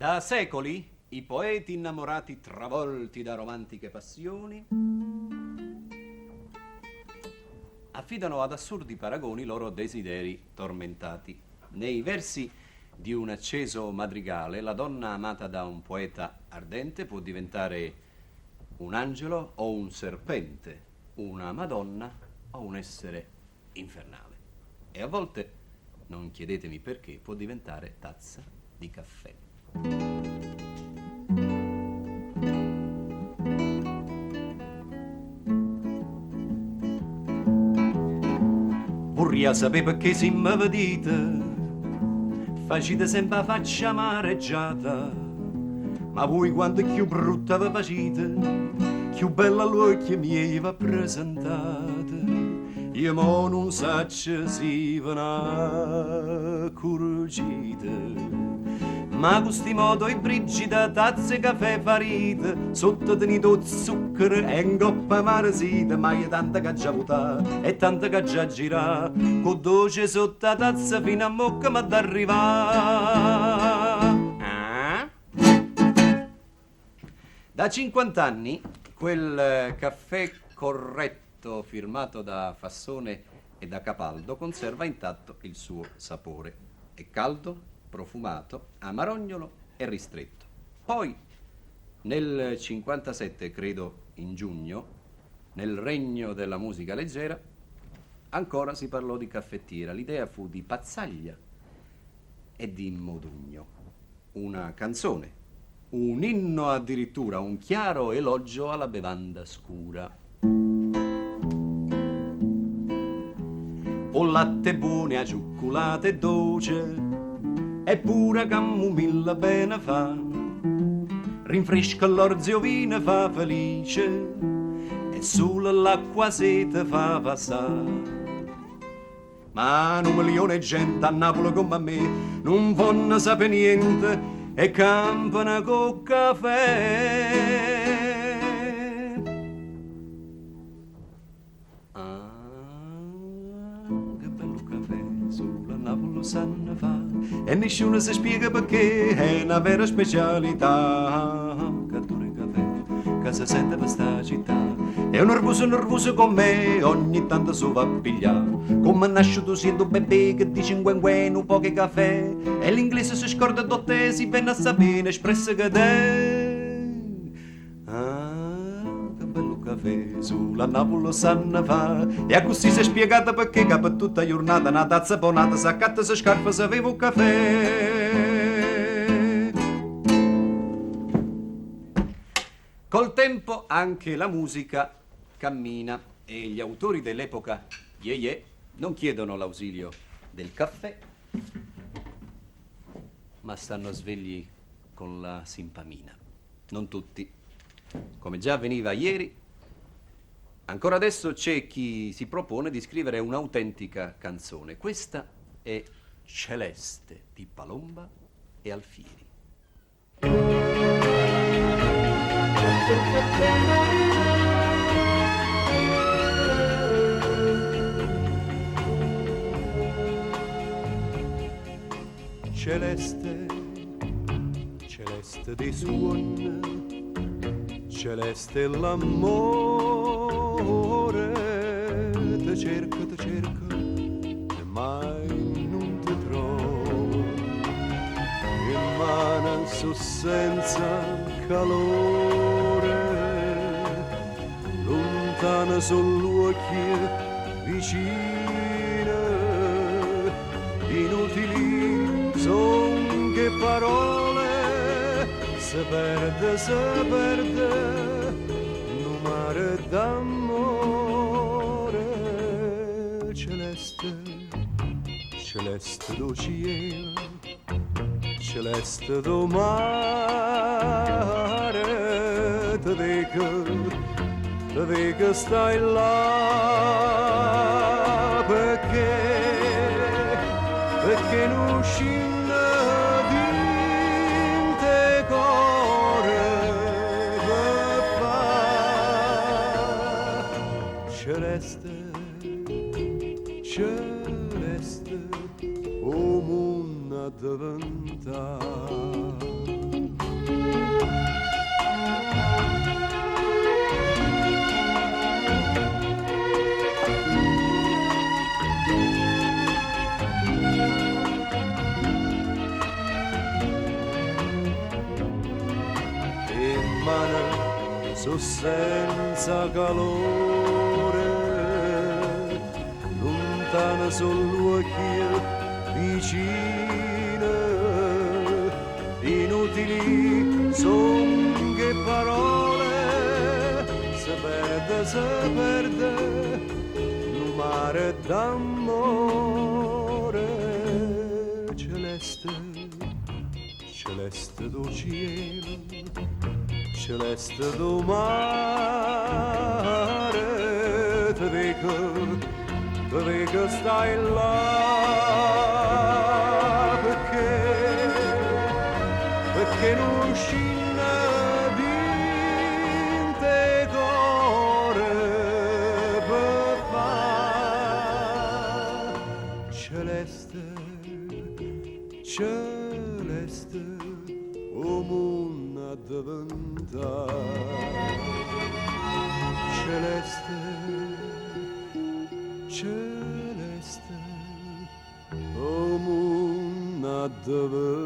Da secoli i poeti innamorati, travolti da romantiche passioni, affidano ad assurdi paragoni i loro desideri tormentati. Nei versi di un acceso madrigale, la donna amata da un poeta ardente può diventare un angelo o un serpente, una madonna o un essere infernale. E a volte, non chiedetemi perché, può diventare tazza di caffè. Vorrei sapere perché si mi vedete, facite sempre la faccia amareggiata, ma voi quando più brutta vi facete, più bella all'occhio miei vi presentate. Io mo non saccio si ve n'accorgite, ma questi modo i brigida tazze caffè farite, sotto tenito zucchero e in coppa maresite, ma io tanta che già votà e tanta che già girà, con dolce sotto la tazza fino a mocca ma d'arrivà. Da 50 anni quel caffè corretto firmato da Fassone e da Capaldo conserva intatto il suo sapore. È caldo, profumato, amarognolo e ristretto. Poi, nel 57, credo in giugno, nel regno della musica leggera, ancora si parlò di caffettiera. L'idea fu di Pazzaglia e di Modugno. Una canzone, un inno addirittura, un chiaro elogio alla bevanda scura. O latte buone, a cioccolate dolce, e pure camomilla bene fa, rinfresca l'orzio vino fa felice, e solo l'acqua sete fa passare. Ma un milione di gente a Napoli come me non vanno sapere niente e campano col caffè. Sanno fa e nessuno si spiega perché è una vera specialità. Cattura caffè che si sente per sta città, è un nervoso con me, ogni tanto so va a pigliare, come nasciuto siendo bebè che dice in guen un po' che caffè, e l'inglese si scorda dotte si viene a sapere espresso che te. Caffè sulla Napoli sanno fa, e a così si è spiegata perché che per tutta giornata una tazza bonata s'accatta se scarpa se aveva un caffè. Col tempo anche la musica cammina e gli autori dell'epoca non chiedono l'ausilio del caffè, ma stanno svegli con la simpamina. Non tutti. Come già avveniva ieri, ancora adesso c'è chi si propone di scrivere un'autentica canzone. Questa è Celeste di Palomba e Alfieri. Celeste, celeste dei suoni, celeste l'amore, te cerco, e mai non ti trovo, rimane senza calore, lontana sull'occhio vicine, inutili son che parole, se perde, un mare d'amore. Celeste, celeste do cielo, celeste do mare, te dico stai là, perché non scende di te cuore per fa. Celeste, celeste, o mondo diventa. so senza calore, lontana sull'occhio vicina, inutili son che parole, se perde un mare d'amore celeste, celeste do cielo, celeste do mare, te vedo stai là, perché non scina vinte core per far celeste, celeste, o mondo a diventare celeste, celeste, o mondo a diventare